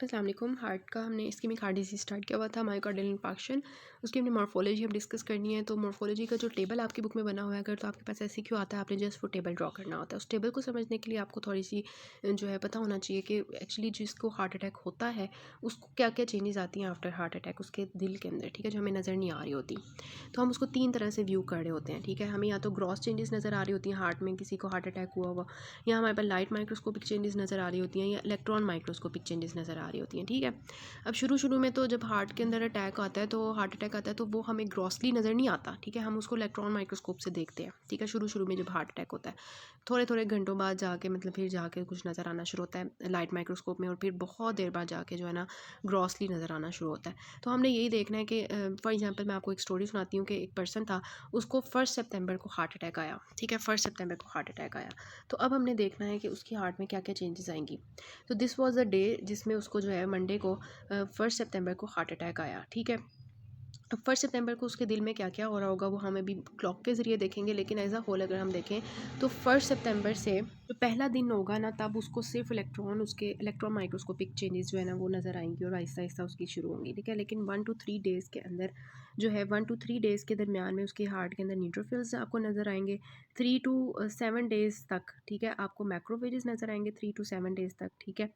अस्सलाम वालेकुम। हार्ट का हमने इस्केमिक हार्ट डिजीज़ स्टार्ट किया हुआ था, मायोकार्डियल इंफार्क्शन। उसकी हमने मॉर्फोलॉजी हम डिस्कस करनी है। तो मॉर्फोलॉजी का जो टेबल आपकी बुक में बना हुआ है, अगर तो आपके पास ऐसे क्यों आता है, आपने जस्ट वो टेबल ड्रॉ करना होता है। उस टेबल को समझने के लिए आपको थोड़ी सी जो है पता होना चाहिए कि एक्चुअली जिसको हार्ट अटैक होता है उसको क्या क्या चेंजेस आती हैं आफ्टर हार्ट अटैक उसके दिल के अंदर, ठीक है, जो हमें नज़र नहीं आ रही होती। तो हम उसको 3 तरह से व्यू कर रहे होते हैं, ठीक है। हमें या तो ग्रॉस चेंजेस नज़र आ रही होती हैं हार्ट में, किसी को हार्ट अटैक हुआ हुआ, या हमारे पास लाइट माइक्रोस्कोपिक चेंजेस नज़र आ रही होती हैं, या इलेक्ट्रॉन माइक्रोस्कोपिक चेंजेस नज़र आ रही होती हैं, ठीक है। अब शुरू में तो जब हार्ट के अंदर अटैक आता है, तो हार्ट अटैक आता है तो वो हमें ग्रॉसली नज़र नहीं आता, ठीक है। हम उसको इलेक्ट्रॉन माइक्रोस्कोप से देखते हैं, ठीक है। शुरू में जब हार्ट अटैक होता है, थोड़े घंटों बाद जाके मतलब फिर जाके कुछ नज़र आना शुरू होता है लाइट माइक्रोस्कोप में, और फिर बहुत देर बाद जाके जो है ना ग्रॉसली नज़र आना शुरू होता है। तो हमने यही देखना है कि फॉर एग्जांपल मैं आपको एक स्टोरी सुनाती हूँ कि एक पर्सन था, उसको 1 सितंबर को हार्ट अटैक आया, ठीक है। 1 सितंबर को हार्ट अटैक आया। तो अब हमने देखना है कि उसकी हार्ट में क्या क्या चेंजेस आएंगी। तो दिस वॉज द डे जिसमें उसको जो है मंडे को 1 सितंबर को हार्ट अटैक आया, ठीक है। अब 1 सितंबर को उसके दिल में क्या क्या हो रहा होगा वो हम अभी क्लॉक के ज़रिए देखेंगे, लेकिन एज अ होल अगर हम देखें तो 1 सितंबर से जो पहला दिन होगा ना, तब उसको सिर्फ उसके इलेक्ट्रॉन माइक्रोस्कोपिक चेंजेस जो है ना वो नज़र आएंगी और आहिस्ता आहिस्ता उसकी शुरू होंगी, ठीक है। लेकिन 1 to 3 डेज़ के अंदर जो है 1 to 3 डेज़ के दरमियान में उसके हार्ट के अंदर न्यूट्रोफिल्स आपको नज़र आएंगे। 3 to 7 डेज़ तक, ठीक है, आपको मैक्रोफेजेस नज़र आएंगे 3 to 7 डेज़ तक, ठीक है।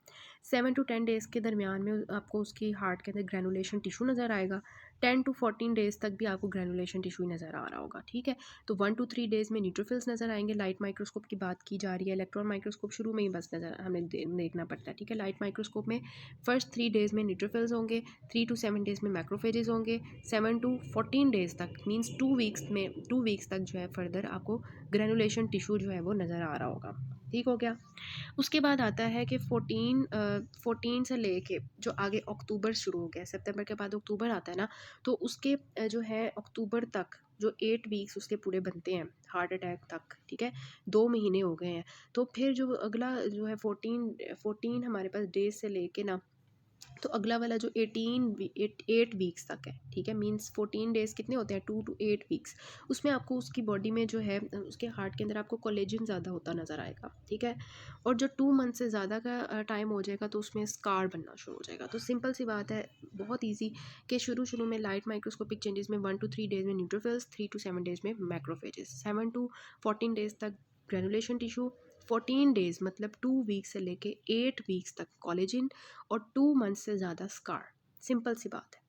7 to 10 डेज़ के दरमियान में आपको उसकी हार्ट के अंदर ग्रेनुलेशन टिशू नज़र आएगा। 10 to 14 डेज़ तक भी आपको ग्रेनुलेशन टिश्यू नज़र आ रहा होगा, ठीक है। तो 1 to 3 डेज़ में न्यूट्रोफिल्स नज़र आएंगे। लाइट माइक्रोस्कोप की बात की जा रही है, इलेक्ट्रॉन माइक्रोस्कोप शुरू में ही बस नज़र हमें देखना पड़ता है, ठीक है। लाइट माइक्रोस्कोप में फर्स्ट 3 डेज़ में न्यूट्रोफिल्स होंगे, 3 to 7 डेज़ में मैक्रोफेजेस होंगे, 7 to 14 डेज़ तक मीन्स 2 वीक्स तक जो है फर्दर आपको ग्रेनुलेशन टिश्यू जो है वो नज़र आ रहा होगा, ठीक हो गया। उसके बाद आता है कि 14 से लेके जो आगे अक्टूबर शुरू हो गया, सितंबर के बाद अक्टूबर आता है ना, तो उसके जो है अक्टूबर तक जो 8 वीक्स उसके पूरे बनते हैं हार्ट अटैक तक, ठीक है। 2 महीने हो गए हैं। तो फिर जो अगला जो है 14 हमारे पास डेज से लेके ना, तो अगला वाला जो 8 वीक्स तक है, ठीक है। मीन्स 14 डेज़ कितने होते हैं, 2 to 8 वीक्स। उसमें आपको उसकी बॉडी में जो है उसके हार्ट के अंदर आपको कोलेजन ज़्यादा होता नज़र आएगा, ठीक है। और जो 2 मंथ से ज़्यादा का टाइम हो जाएगा तो उसमें स्कार बनना शुरू हो जाएगा। तो सिंपल सी बात है, बहुत ईजी, कि शुरू में लाइट माइक्रोस्कोपिक चेंजेस में 1 to 3 डेज़ में न्यूट्रोफिल्स, 3 to 7 डेज़ में मैक्रोफेजेस, 7 to 14 डेज़ तक ग्रेनुलेशन टिश्यू, 14 डेज़ मतलब 2 वीक से लेके 8 वीक्स तक कॉलेजिन, और 2 मंथ से ज़्यादा स्कार। सिंपल सी बात है।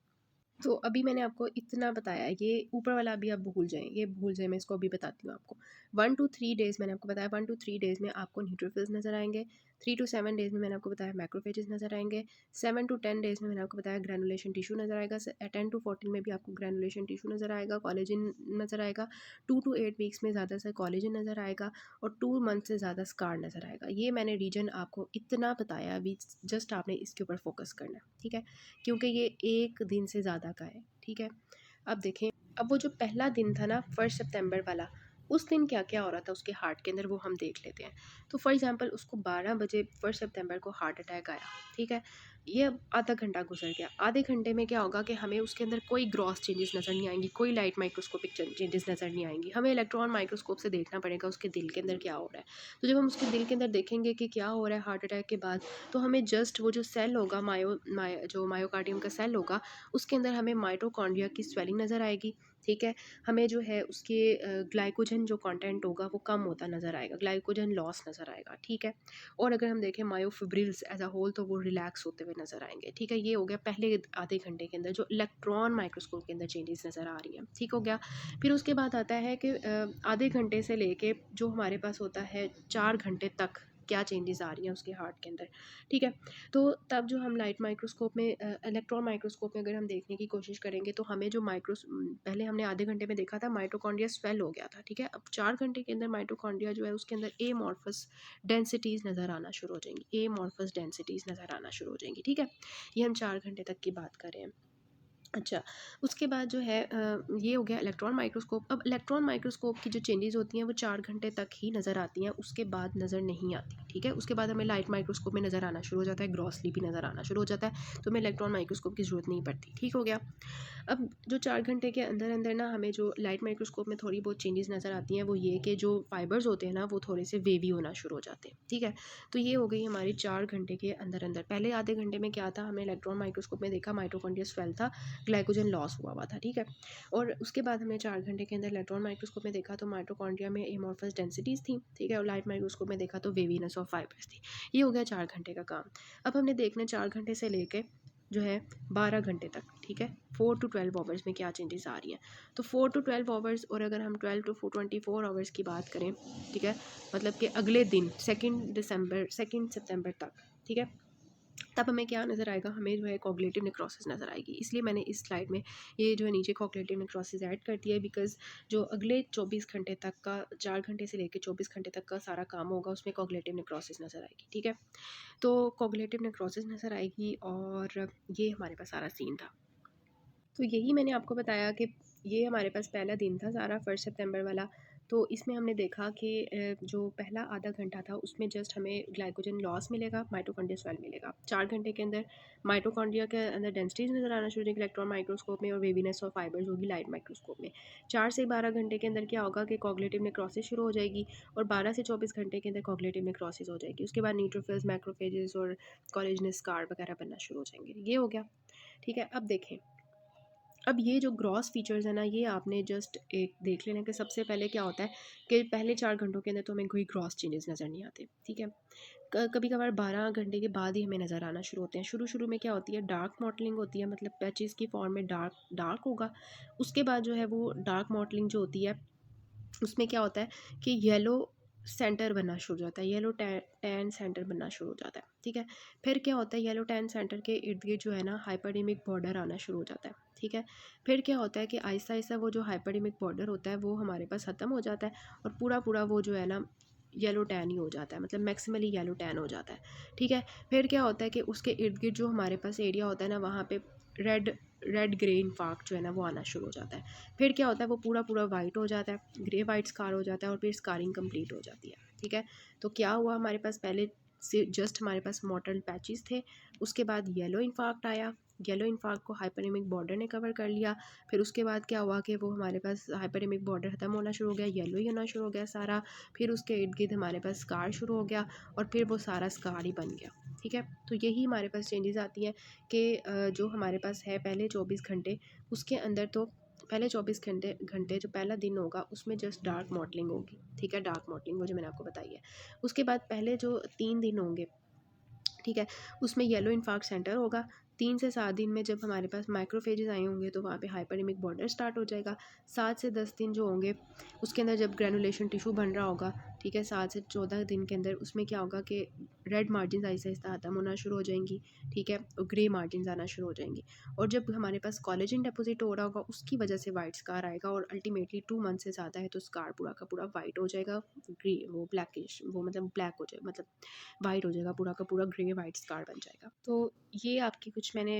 तो अभी मैंने आपको इतना बताया, ये ऊपर वाला अभी आप भूल जाएँ, ये भूल जाएँ, मैं इसको अभी बताती हूँ आपको। 1 to 3 डेज़ मैंने आपको बताया, 1 to 3 डेज़ में आपको न्यूट्रोफिल्स नज़र आएँगे, 3 to 7 डेज़ में मैंने आपको बताया मैक्रोफेजेस नज़र आएँगे, 7 to 10 डेज़ में मैंने आपको बताया ग्रैनुलेशन टिश्यू नज़र आएगा, 10 to 14 में भी आपको ग्रैनुलेशन टिश्यू नज़र आएगा, कोलेजन नज़र आएगा, 2 to 8 वीक्स में ज़्यादा से कोलेजन नज़र आएगा, और 2 मंथ से ज़्यादा स्कार नज़र आएगा। ये मैंने रीजन आपको इतना बताया, अभी जस्ट आपने इसके ऊपर फोकस करना है, ठीक है, क्योंकि ये एक दिन से ज़्यादा का है, ठीक है। अब देखें, अब वो जो पहला दिन था ना 1 सितंबर वाला, उस दिन क्या क्या हो रहा था उसके हार्ट के अंदर वो हम देख लेते हैं। तो फॉर एग्जांपल उसको 12 बजे 1 सितंबर को हार्ट अटैक आया, ठीक है। ये अब आधा घंटा गुजर गया, आधे घंटे में क्या होगा कि हमें उसके अंदर कोई ग्रॉस चेंजेस नज़र नहीं आएंगी, कोई लाइट माइक्रोस्कोपिक चेंजेस नज़र नहीं आएंगी। हमें इलेक्ट्रॉन माइक्रोस्कोप से देखना पड़ेगा उसके दिल के अंदर क्या हो रहा है। तो जब हम उसके दिल के अंदर देखेंगे कि क्या हो रहा है हार्ट अटैक के बाद, तो हमें जस्ट वो जो सेल होगा जो मायोकार्डियम का सेल होगा, उसके अंदर हमें माइटोकॉन्ड्रिया की स्वेलिंग नज़र आएगी, ठीक है। हमें जो है उसके ग्लाइकोजन जो कंटेंट होगा वो कम होता नज़र आएगा, ग्लाइकोजन लॉस नज़र आएगा, ठीक है। और अगर हम देखें मायोफिब्रिल्स एज अ होल, तो वो रिलैक्स होते हुए नज़र आएंगे, ठीक है। ये हो गया पहले आधे घंटे के अंदर जो इलेक्ट्रॉन माइक्रोस्कोप के अंदर चेंजेस नज़र आ रही हैं, ठीक हो गया। फिर उसके बाद आता है कि आधे घंटे से लेके जो हमारे पास होता है 4 घंटे तक क्या चेंजेस आ रही हैं उसके हार्ट के अंदर, ठीक है। तो तब जो हम लाइट माइक्रोस्कोप में इलेक्ट्रॉन माइक्रोस्कोप में अगर हम देखने की कोशिश करेंगे, तो हमें जो पहले हमने आधे घंटे में देखा था माइटोकॉन्ड्रिया स्वेल हो गया था, ठीक है। अब 4 घंटे के अंदर माइटोकॉन्ड्रिया जो है उसके अंदर एमॉर्फस डेंसिटीज़ नज़र आना शुरू हो जाएंगी, एमॉर्फस डेंसिटीज़ नज़र आना शुरू हो जाएंगी, ठीक है। ये हम 4 घंटे तक की बात कर रहे हैं। अच्छा, उसके बाद जो है ये हो गया इलेक्ट्रॉन माइक्रोस्कोप। अब इलेक्ट्रॉन माइक्रोस्कोप की जो चेंजेज़ होती हैं वो 4 घंटे तक ही नज़र आती हैं, उसके बाद नज़र नहीं आती, ठीक है? उसके बाद हमें लाइट माइक्रोस्कोप में नज़र आना शुरू हो जाता है, ग्रॉसली भी नज़र आना शुरू हो जाता है, तो हमें इलेक्ट्रॉन माइक्रोस्कोप की ज़रूरत नहीं पड़ती, ठीक हो गया? अब जो 4 घंटे के अंदर अंदर ना हमें जो लाइट माइक्रोस्कोप में थोड़ी बहुत चेंजेज़ नज़र आती हैं, वो ये कि जो फाइबर्स होते हैं ना, वो थोड़े से वेवी होना शुरू हो जाते हैं, ठीक है? तो ये हो गई हमारी 4 घंटे के अंदर अंदर। पहले आधे घंटे में क्या था, हमने इलेक्ट्रॉन माइक्रोस्कोप में देखा माइटोकॉन्ड्रिया स्वेल था, ग्लाइकोजन लॉस हुआ हुआ था, ठीक है? और उसके बाद हमने 4 घंटे के अंदर इलेक्ट्रॉन माइक्रोस्कोप में देखा तो माइटोकॉन्ड्रिया में एमॉर्फस डेंसिटीज़ थी, ठीक है? और लाइट माइक्रोस्कोप में देखा तो वेवीनेस ऑफ फाइबर्स थी। ये हो गया 4 घंटे का काम। अब हमने देखना है 4 घंटे से लेके जो है 12 घंटे तक, ठीक है? 4 टू 12 आवर्स में क्या चेंजेस आ रही हैं। तो 4 टू 12 आवर्स, और अगर हम 12 टू 24 आवर्स की बात करें, ठीक है? मतलब कि अगले दिन 2 सितंबर तक, ठीक है? तब हमें क्या नज़र आएगा, हमें जो है कॉग्निटिव नेक्रोसिस नज़र आएगी। इसलिए मैंने इस स्लाइड में ये जो है नीचे कॉग्निटिव नेक्रोसिस ऐड कर दिया है, बिकॉज़ जो अगले 24 घंटे तक का, 4 घंटे से लेकर 24 घंटे तक का सारा काम होगा, उसमें कॉग्निटिव नेक्रोसिस नज़र आएगी, ठीक है? तो कॉग्निटिव नेक्रोसिस नज़र आएगी, और ये हमारे पास सारा सीन था। तो यही मैंने आपको बताया कि ये हमारे पास पहला दिन था सारा, 1 सितंबर वाला। तो इसमें हमने देखा कि जो पहला आधा घंटा था उसमें जस्ट हमें ग्लाइकोजन लॉस मिलेगा, माइटोकॉन्ड्रिया स्वेल मिलेगा। 4 घंटे के अंदर माइटोकॉन्ड्रिया के अंदर डेंसिटीज़ नज़र आना शुरू हो जाएगी इलेक्ट्रॉन माइक्रोस्कोप में, और वेवीनेस ऑफ फाइबर्स होगी लाइट माइक्रोस्कोप में। 4 से 12 घंटे के अंदर क्या होगा कि कॉग्निटिव नेक्रोसिस शुरू हो जाएगी, और 12 से 24 घंटे के अंदर कॉग्निटिव नेक्रोसिस हो जाएगी। उसके बाद न्यूट्रोफिल्स, मैक्रोफेजेस और कोलेजनस स्कार वगैरह बनना शुरू हो जाएंगे। ये हो गया, ठीक है? अब देखें, अब ये जो ग्रॉस फीचर्स है ना, ये आपने जस्ट एक देख लेना कि सबसे पहले क्या होता है कि पहले 4 घंटों के अंदर तो हमें कोई ग्रॉस चेंजेस नज़र नहीं आते, ठीक है? कभी कभार 12 घंटे के बाद ही हमें नज़र आना शुरू होते हैं। शुरू शुरू में क्या होती है, डार्क मॉटलिंग होती है, मतलब पैचेस की फॉर्म में डार्क डार्क होगा। उसके बाद जो है वो डार्क मॉटलिंग जो होती है, उसमें क्या होता है कि येलो सेंटर बनना शुरू हो जाता है, येलो टैन सेंटर बनना शुरू हो जाता है, ठीक है? फिर क्या होता है, येलो टैन सेंटर के इर्द गिर्द जो है ना हाइपरडेमिक बॉर्डर आना शुरू हो जाता है, ठीक है? फिर क्या होता है कि आहिस्ता आहिस्ता वो जो हाइपरडेमिक बॉर्डर होता है वो हमारे पास ख़त्म हो जाता है, और पूरा पूरा वो जो है ना येलो टैन ही हो जाता है, मतलब मैक्सिमली येलो टैन हो जाता है, ठीक है? फिर क्या होता है कि उसके इर्द गिर्द जो हमारे पास एरिया होता है ना, वहाँ पे रेड रेड ग्रे इन्फार्क्ट जो है ना वो आना शुरू हो जाता है। फिर क्या होता है, वो पूरा पूरा वाइट हो जाता है, ग्रे वाइट स्कार हो जाता है, और फिर स्कारिंग कंप्लीट हो जाती है, ठीक है? तो क्या हुआ, हमारे पास पहले से जस्ट हमारे पास मॉटल पैचेस थे, उसके बाद येलो इन्फार्क्ट आया, येलो इन्फार्क्ट को हाइपरनेमिक बॉर्डर ने कवर कर लिया। फिर उसके बाद क्या हुआ कि वो हमारे पास हाइपरनेमिक बॉर्डर ख़त्म होना शुरू हो गया, येलो ही होना शुरू हो गया सारा। फिर उसके इर्द गिर्द हमारे पास स्कार शुरू हो गया, और फिर वो सारा स्कार ही बन गया, ठीक है? तो यही हमारे पास चेंजेस आती हैं कि जो हमारे पास है पहले 24 घंटे, उसके अंदर तो पहले 24 घंटे घंटे जो पहला दिन होगा उसमें जस्ट डार्क मॉडलिंग होगी, ठीक है? डार्क मॉडलिंग वो जो मैंने आपको बताई है। उसके बाद पहले जो 3 दिन होंगे, ठीक है, उसमें येलो इन्फार्क्ट सेंटर होगा। 3 से 7 दिन में जब हमारे पास माइक्रोफेजेस आए होंगे तो वहाँ पे हाइपरनेमिक बॉर्डर स्टार्ट हो जाएगा। 7 से 10 दिन जो होंगे उसके अंदर जब ग्रैनुलेशन टिश्यू बन रहा होगा, ठीक है, 7 से 14 दिन के अंदर उसमें क्या होगा कि रेड मार्जिन आहिस्ता आहिस्ता ख़त्म होना शुरू हो जाएंगी, ठीक है, और ग्रे मार्जिन आना शुरू हो जाएंगी। और जब हमारे पास कोलेजन डिपॉजिट हो रहा होगा उसकी वजह से वाइट स्कार आएगा, और अल्टीमेटली 2 मंथ से ज़्यादा है तो स्कार पूरा का पूरा वाइट हो जाएगा, ग्रे वो ब्लैकिश वो मतलब ब्लैक हो जाए, मतलब वाइट हो जाएगा, पूरा का पूरा ग्रे वाइट स्कार बन जाएगा। तो ये आपकी कुछ मैंने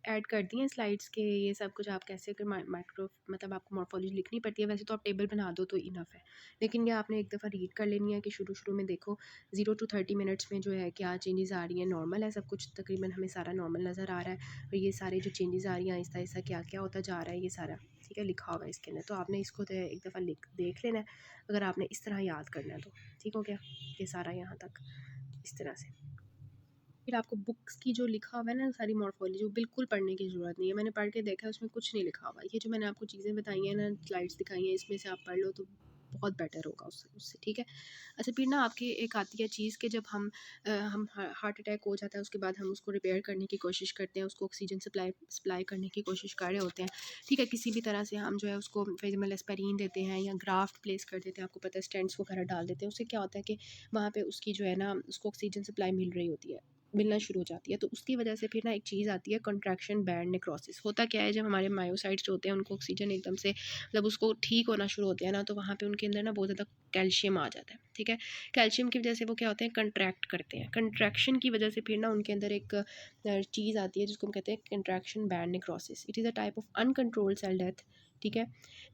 ऐड कर दी हैं स्लाइड्स के, ये सब कुछ आप कैसे कर माइक्रो मतलब आपको मॉर्फोलॉजी लिखनी पड़ती है, वैसे तो आप टेबल बना दो तो इनफ है, लेकिन ये आपने एक दफ़ा रीड कर लेनी है कि शुरू शुरू में देखो 0 टू 30 मिनट्स में जो है क्या चेंजेस आ रही हैं। नॉर्मल है सब कुछ, तकरीबन हमें सारा नॉर्मल नज़र आ रहा है, और ये सारे जो चेंजेस आ रही हैं आहिस्ता आहिस्ता क्या क्या होता जा रहा है ये सारा, ठीक है, लिखा हुआ है इसके अंदर। तो आपने इसको तो एक दफ़ा लिख देख लेना है, अगर आपने इस तरह याद करना है तो। ठीक हो गया ये सारा यहाँ तक इस तरह से। फिर आपको बुक्स की जो लिखा हुआ है ना सारी मॉर्फोलॉजी, वो बिल्कुल पढ़ने की ज़रूरत नहीं है। मैंने पढ़ के देखा है उसमें कुछ नहीं लिखा हुआ। ये जो मैंने आपको चीज़ें बताई हैं ना, स्लाइड्स दिखाई हैं, इसमें से आप पढ़ लो तो बहुत बेटर होगा उससे उससे, ठीक है? अच्छा, फिर ना आपकी एक आती है चीज़ कि जब हम हार्ट अटैक हो जाता है उसके बाद हम उसको रिपेयर करने की कोशिश करते हैं, उसको ऑक्सीजन सप्लाई सप्लाई करने की कोशिश कर रहे होते हैं, ठीक है? किसी भी तरह से हम जो है उसको फेजिमल एस्पिरिन देते हैं या ग्राफ्ट प्लेस कर देते हैं, आपको पता है स्टेंट्स वगैरह डाल देते हैं। उससे क्या होता है कि वहाँ पे उसकी जो है ना उसको ऑक्सीजन सप्लाई मिल रही होती है। मिलना शुरू हो जाती है। तो उसकी वजह से फिर ना एक चीज़ आती है कंट्रैक्शन बैंड नेक्रोसिस। होता क्या है, जब हमारे मायोसाइट्स जो होते हैं उनको ऑक्सीजन एकदम से मतलब उसको ठीक होना शुरू होते हैं ना, तो वहाँ पे उनके अंदर ना बहुत ज़्यादा कैल्शियम आ जाता है, ठीक है। कैल्शियम की वजह से वो क्या होते हैं, कंट्रैक्ट करते हैं। कंट्रैक्शन की वजह से फिर ना उनके अंदर एक चीज़ आती है जिसको हम कहते हैं contraction band necrosis. It is a type of uncontrolled cell death, ठीक है,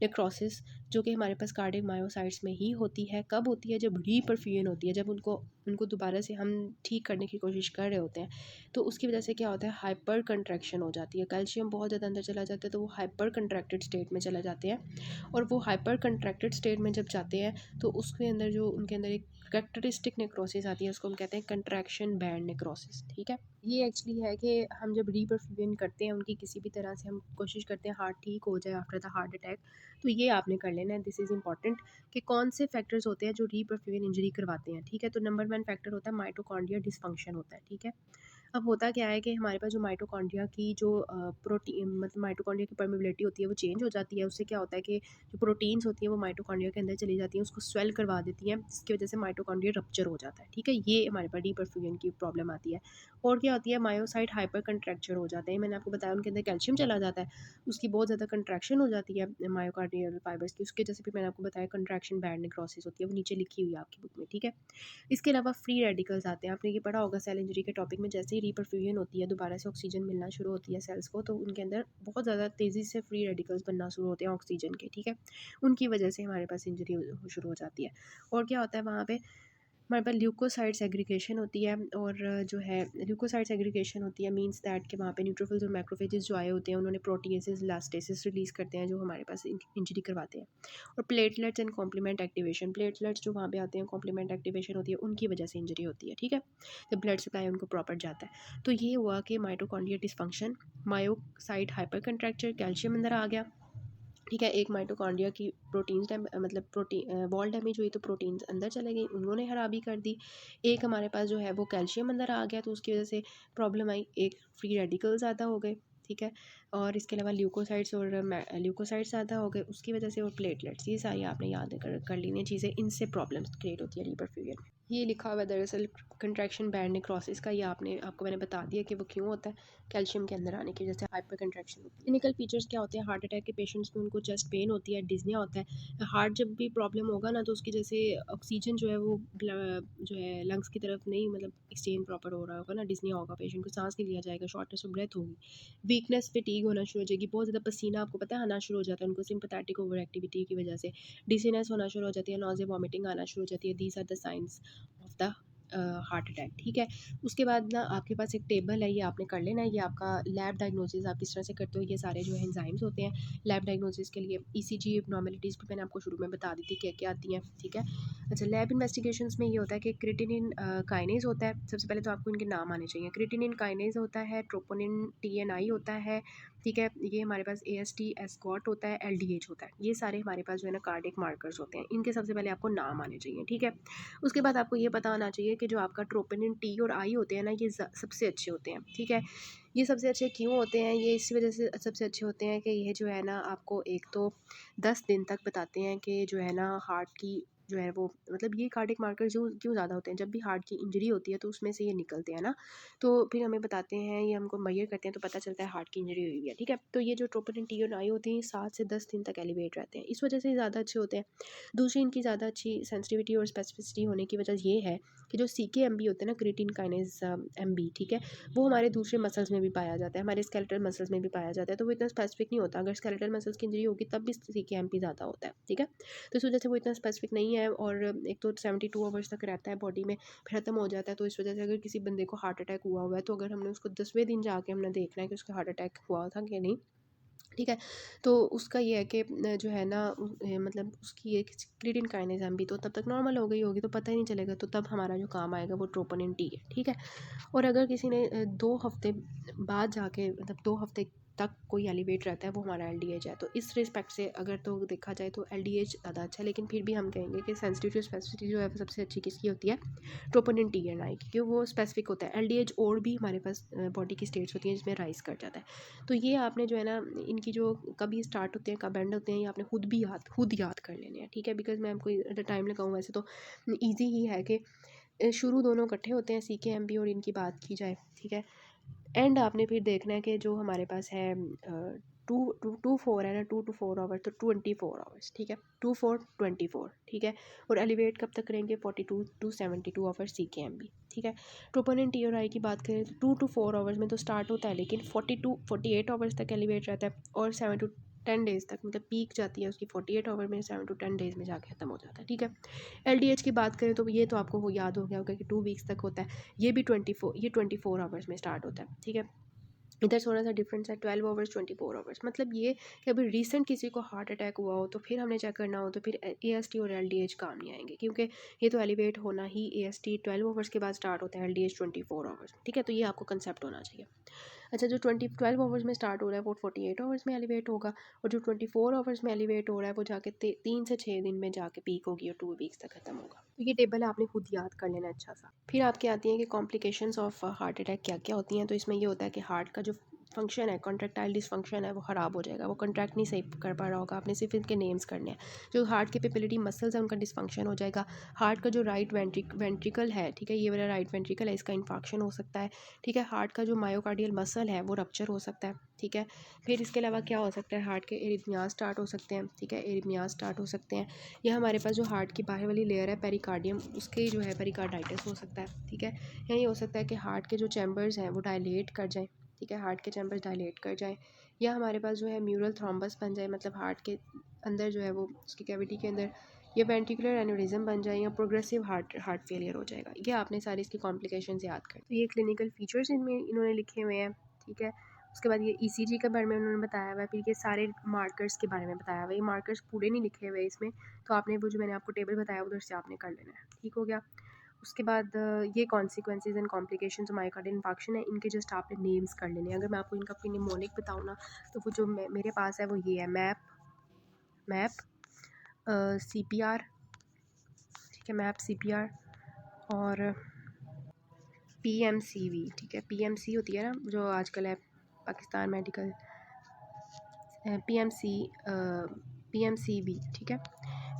नेक्रोसिस, जो कि हमारे पास कार्डियक मायोसाइट्स में ही होती है। कब होती है, जब रीपरफ्यूजन होती है, जब उनको उनको दोबारा से हम ठीक करने की कोशिश कर रहे होते हैं। तो उसकी वजह से क्या होता है, हाइपर कंट्रैक्शन हो जाती है। कैल्शियम बहुत ज़्यादा अंदर चला जाता है तो वो हाइपर कंट्रैक्टेड स्टेट में चले जाते हैं। और वो हाइपर कंट्रैक्टेड स्टेट में जब जाते हैं तो उसके अंदर जो उनके अंदर एक कैरेक्टरिस्टिक नेक्रोसिस आती है, उसको हम कहते हैं कंट्रैक्शन बैंड नेक्रोसिस, ठीक है। ये एक्चुअली है कि हम जब रीपरफ्यूजन करते हैं उनकी, किसी भी तरह से हम कोशिश करते हैं हार्ट ठीक हो जाए आफ्टर द हार्ट अटैक, तो ये आपने कर लेना है। दिस इज़ इंपॉर्टेंट कि कौन से फैक्टर्स होते हैं जो रीपरफ्यूजन इंजरी करवाते हैं, ठीक है। तो नंबर 1 फैक्टर होता है माइटोकॉन्ड्रिया डिसफंक्शन होता है, ठीक है। अब होता क्या है कि हमारे पास जो माइटोकॉन्ड्रिया की जो प्रोटीन मतलब माइटोकॉन्ड्रिया की परमेबिलिटी होती है वो चेंज हो जाती है। उससे क्या होता है कि जो प्रोटीन्स होती हैं वो माइटोकॉन्ड्रिया के अंदर चली जाती हैं, उसको स्वेल करवा देती हैं, जिसकी वजह से माइटोकॉन्ड्रिया रप्चर हो जाता है, ठीक है। ये हमारे पास डीपरफ्यूजन की प्रॉब्लम आती है। और क्या होती है, मायोसाइट हाइपर कंट्रैक्चर हो जाते हैं। मैंने आपको बताया उनके अंदर कैल्शियम चला जाता है, उसकी बहुत ज़्यादा कंट्रैक्शन हो जाती है मायोकार्डियल फाइबर्स की। उसके जैसे फिर मैंने आपको बताया कंट्रैक्शन बैंड नेक्रोसिस होती है, वो नीचे लिखी हुई है आपकी बुक में, ठीक है। इसके अलावा फ्री रेडिकल्स आते हैं। आपने ये पढ़ा होगा सेल इंजरी के टॉपिक में, जैसे ही रीपरफ्यूजन होती है, दोबारा से ऑक्सीजन मिलना शुरू होती है सेल्स को, तो उनके अंदर बहुत ज़्यादा तेज़ी से फ्री रेडिकल्स बनना शुरू होते हैं ऑक्सीजन के, ठीक है। उनकी वजह से हमारे पास इंजरी शुरू हो जाती है। और क्या होता है वहाँ पे, हमारे पास ल्यूकोसाइड सेग्रीगेशन होती है। और जो है ल्यूकोसाइड सेग्रीगेशन होती है मींस दैट कि वहाँ पे न्यूट्रोफिल्स और मैक्रोफेजेस जो आए होते हैं उन्होंने प्रोटीएसेस इलास्टेसिस रिलीज़ करते हैं जो हमारे पास इंजरी करवाते हैं। और platelets and complement activation, platelets जो वहाँ पे आते हैं, कॉम्प्लीमेंट एक्टिवेशन होती है, उनकी वजह से इंजरी होती है, ठीक है। जब ब्लड सप्लाई उनको प्रॉपर जाता है। तो ये हुआ कि mitochondria dysfunction, myocyte hyper contracture, calcium अंदर आ गया, ठीक है। एक माइटोकॉन्ड्रिया की मतलब प्रोटीन वॉल डैमेज हुई तो प्रोटीन्स अंदर चले गई, उन्होंने खराबी कर दी। एक हमारे पास जो है वो कैल्शियम अंदर आ गया तो उसकी वजह से प्रॉब्लम आई। एक फ्री रेडिकल ज़्यादा हो गए, ठीक है। और इसके अलावा ल्यूकोसाइट्स और ल्यूकोसाइट्स ज़्यादा हो गए उसकी वजह से, और प्लेटलेट्स, ये सारी आपने याद कर लेनी चीज़ें, इनसे प्रॉब्लम्स क्रिएट होती है रीपरफ्यूजन में। ये लिखा हुआ है दरअसल कंट्रैक्शन बैंड नेक्रोसिस का, ये आपको मैंने बता दिया कि वो क्यों होता है, कैल्शियम के अंदर आने की वजह से हाइपर कंट्रैक्शन होती है। क्लिनिकल फीचर्स क्या होते हैं, हार्ट अटैक के पेशेंट्स में उनको चेस्ट पेन होती है, डिज़निया होता है। हार्ट जब भी प्रॉब्लम होगा ना तो उसकी जैसे ऑक्सीजन जो है वो जो है लंग्स की तरफ नहीं मतलब एक्सचेंज प्रॉपर हो रहा होगा ना, डिज़निया होगा, पेशेंट को सांस नहीं लिया जाएगा, शॉर्टनेस ऑफ ब्रेथ होगी, वीकनेस फटीग होना शुरू हो जाएगी, बहुत ज़्यादा पसीना आपको पता है आना शुरू हो जाता है उनको सिंपैथेटिक ओवर एक्टिविटी की वजह से, डिजीनेस होना शुरू हो जाती है, नॉज़िया वॉमिटिंग आना शुरू हो जाती है। These are the science of the heart attack, ठीक है। उसके बाद ना आपके पास एक टेबल है, ये आपने कर लेना है, ये आपका लैब डायग्नोसिस आप किस तरह से करते हो, ये सारे जो है एंजाइम्स होते हैं लैब डायग्नोसिस के लिए। ईसीजी एब्नॉर्मलिटीज़ भी मैंने आपको शुरू में बता दी थी क्या क्या आती हैं, ठीक है। अच्छा, लैब इन्वेस्टिगेशंस में ये होता है कि क्रिटिनिन काइनेज होता है, सबसे पहले तो आपको इनके नाम आने चाहिए। क्रिटिनिन काइनेज होता है, ट्रोपोनिन टीएनआई होता है, ठीक है। ये हमारे पास एएसटी एस्कॉट होता है, एलडीएच होता है, ये सारे हमारे पास जो है ना कार्डिक मार्कर्स होते हैं, इनके सबसे पहले आपको नाम आने चाहिए, ठीक है। उसके बाद आपको ये पता होना चाहिए कि जो आपका ट्रोपोनिन टी और आई होते हैं ना, ये सबसे अच्छे होते हैं, ठीक है। ये सबसे अच्छे क्यों होते हैं, ये इसी वजह से सबसे अच्छे होते हैं कि ये जो है ना आपको एक तो 10 दिन तक बताते हैं कि जो है ना हार्ट की जो है वो मतलब ये कार्डिक मार्कर जो क्यों ज़्यादा होते हैं, जब भी हार्ट की इंजरी होती है तो उसमें से ये निकलते हैं ना, तो फिर हमें बताते हैं, ये हमको मैयर करते हैं तो पता चलता है हार्ट की इंजरी हुई है, ठीक है। तो ये जो ट्रोपोनिन टी और आई होती हैं 7 से 10 दिन तक एलिवेट रहते हैं, इस वजह से ज़्यादा अच्छे होते हैं। दूसरी इनकी ज़्यादा अच्छी सेंसिटिविटी और स्पेसिफिसिटी होने की वजह ये है कि जो सीके एम बी होते हैं ना, क्रिएटिन काइनेज एम बी, ठीक है, वो हमारे दूसरे मसल्स में भी पाया जाता है, हमारे स्केलेटल मसल्स में भी पाया जाता है, तो वो इतना स्पेसिफिक नहीं होता। अगर स्केलेटल मसल्स की इंजरी होगी तब भी सीके एम पी ज़्यादा होता है, ठीक है। तो इस वजह से वो इतना स्पेसिफिक नहीं है, और एक तो 72 आवर्स तक रहता है बॉडी में, फिर ख़त्म हो जाता है। तो इस वजह से अगर किसी बंदे को हार्ट अटैक हुआ हुआ है तो अगर हमने उसको 10वें दिन जाके हमने देखना है कि उसका हार्ट अटैक हुआ था कि नहीं, ठीक है। तो उसका ये है कि जो है ना मतलब उसकी एक क्रिएटिन काइनेज एम भी तो तब तक नॉर्मल हो गई होगी तो पता ही नहीं चलेगा, तो तब हमारा जो काम आएगा वो ट्रोपोनिन टी है, ठीक है। और अगर किसी ने 2 हफ्ते बाद जाके मतलब 2 हफ्ते तक कोई एलिवेट रहता है, वो हमारा एलडीएच है। तो इस रिस्पेक्ट से अगर तो देखा जाए तो एलडीएच ज़्यादा अच्छा है, लेकिन फिर भी हम कहेंगे कि सेंसिटिविटी और स्पेसिफिसिटी जो है वो सबसे अच्छी किसकी होती है, ट्रोपोनिन टी एन आई की, क्योंकि वो स्पेसिफिक होता है। एलडीएच और भी हमारे पास बॉडी की स्टेट्स होती हैं जिसमें राइज कर जाता है। तो ये आपने जो है ना इनकी जो कभी स्टार्ट होते हैं कब एंड होते हैं, ये आपने खुद याद कर लेने हैं, ठीक है। बिकॉज मैं आपको टाइम लगाऊँ वैसे तो ईजी ही है कि शुरू दोनों इकट्ठे होते हैं CKMB और इनकी बात की जाए, ठीक है। एंड आपने फिर देखना है कि जो हमारे पास है 2 to 4 है ना, 2 to 4 आवर्स, तो 24 आवर्स, ठीक है। 2 4 24, ठीक है। और एलिवेट कब तक करेंगे? 42 to 72 आवर्स CKMB, ठीक है। ट्रोपोनिन TRI की बात करें तो 2 to 4 आवर्स में तो स्टार्ट होता है, लेकिन 48 आवर्स तक एलिवेट रहता है, और 7 to 10 डेज़ तक, मतलब पीक जाती है उसकी 48 आवर में, 7 to 10 डेज़ में जाके ख़त्म हो जाता है, ठीक है। LDH की बात करें तो ये तो आपको याद हो गया होगा कि 2 वीक्स तक होता है। ये 24 आवर्स में स्टार्ट होता है, ठीक है। इधर थोड़ा सा डिफरेंस है, 12 आवर्स 24 आवर्स, मतलब ये कि अभी रिसेंट किसी को हार्ट अटैक हुआ हो तो फिर हमने चेक करना हो तो फिर AST और LDH काम नहीं आएंगे, क्योंकि ये तो एलिवेट होना ही AST 12 आवर्स के बाद स्टार्ट होता है, LDH 24 आवर्स, ठीक है। तो ये आपको कंसेप्ट होना चाहिए। अच्छा, जो 12 आवर्स में स्टार्ट हो रहा है वो 48 आवर्स में एलिवेट होगा, और जो 24 आवर्स में एलिवेट हो रहा है वो जाके 3 से 6 दिन में जाके पीक होगी और 2 वीक्स तक खत्म होगा। तो ये टेबल आपने खुद याद कर लेना अच्छा सा। फिर आपके आती हैं कि कॉम्प्लिकेशंस ऑफ हार्ट अटैक क्या क्या होती हैं। तो इसमें ये होता है कि हार्ट का जो फंक्शन है, कॉन्ट्रैक्टाइल डिसफंक्शन है, वो ख़राब हो जाएगा, वो कॉन्ट्रैक्ट नहीं सही कर पा रहा होगा, आपने सिर्फ इनके नेम्स करने हैं। जो हार्ट के पेपिलिटी मसल्स हैं उनका डिसफंक्शन हो जाएगा। हार्ट का जो राइट वेंट्रिकल है, ठीक है, ये वाला राइट वेंट्रिकल है, इसका इन्फाक्शन हो सकता है, ठीक है। हार्ट का जो मायोकार्डियल मसल है वो रप्चर हो सकता है, ठीक है। फिर इसके अलावा क्या हो सकता है, हार्ट के एरिथमियाज स्टार्ट हो सकते हैं, ठीक है, एरिथमियाज स्टार्ट हो सकते हैं। या हमारे पास जो हार्ट की बाहर वाली लेयर है पेरिकार्डियम, उसके जो है पेरिकार्डाइटिस हो सकता है, ठीक है। या ये हो सकता है कि हार्ट के जो चैम्बर्स हैं वो डायलेट कर जाएँ, ठीक है, हार्ट के चैम्बर्स डायलेट कर जाएँ। या हमारे पास जो है म्यूरल थ्रोम्बस बन जाए, मतलब हार्ट के अंदर जो है वो उसकी कैविटी के अंदर, या वेंट्रिकुलर एन्यूरिज्म बन जाए, या प्रोग्रेसिव हार्ट फेलियर हो जाएगा। ये आपने सारी इसकी कॉम्प्लिकेशंस याद कर। तो ये क्लिनिकल फीचर्स इनमें इन्होंने लिखे हुए हैं, ठीक है। उसके बाद ये ECG के बारे में उन्होंने बताया हुआ है, फिर ये सारे मार्कर्स के बारे में बताया हुआ है। ये मार्कर्स पूरे नहीं लिखे हुए इसमें, तो आपने वो जो मैंने आपको टेबल बताया उधर से आपने कर लेना है, ठीक हो गया। उसके बाद ये consequences and complications myocardial infarction है, इनके जस्ट आपने नेम्स कर लेने हैं। अगर मैं आपको इनका कोई निमोनिक बताऊँ ना, तो वो जो मेरे पास है वो ये है, मैप CPR, ठीक है, मैप CPR, और PMCV, ठीक है। PMC होती है ना जो आजकल है, पाकिस्तान मेडिकल, PMC PMCV, ठीक है।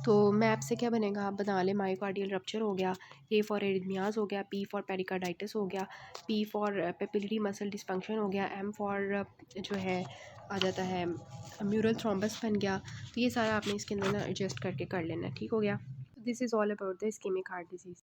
तो मैप से क्या बनेगा, आप बना लें, मायोकार्डियल रप्चर हो गया, A फॉर एरिथमियाज हो गया, P फॉर पेरिकार्डाइटिस हो गया, P for papillary muscle dysfunction हो गया, M फॉर जो है आ जाता है म्यूरल थ्रोम्बस बन गया। तो ये सारा आपने इसके अंदर ना एडजस्ट करके कर लेना है, ठीक हो गया। This is all about the ischaemic heart disease.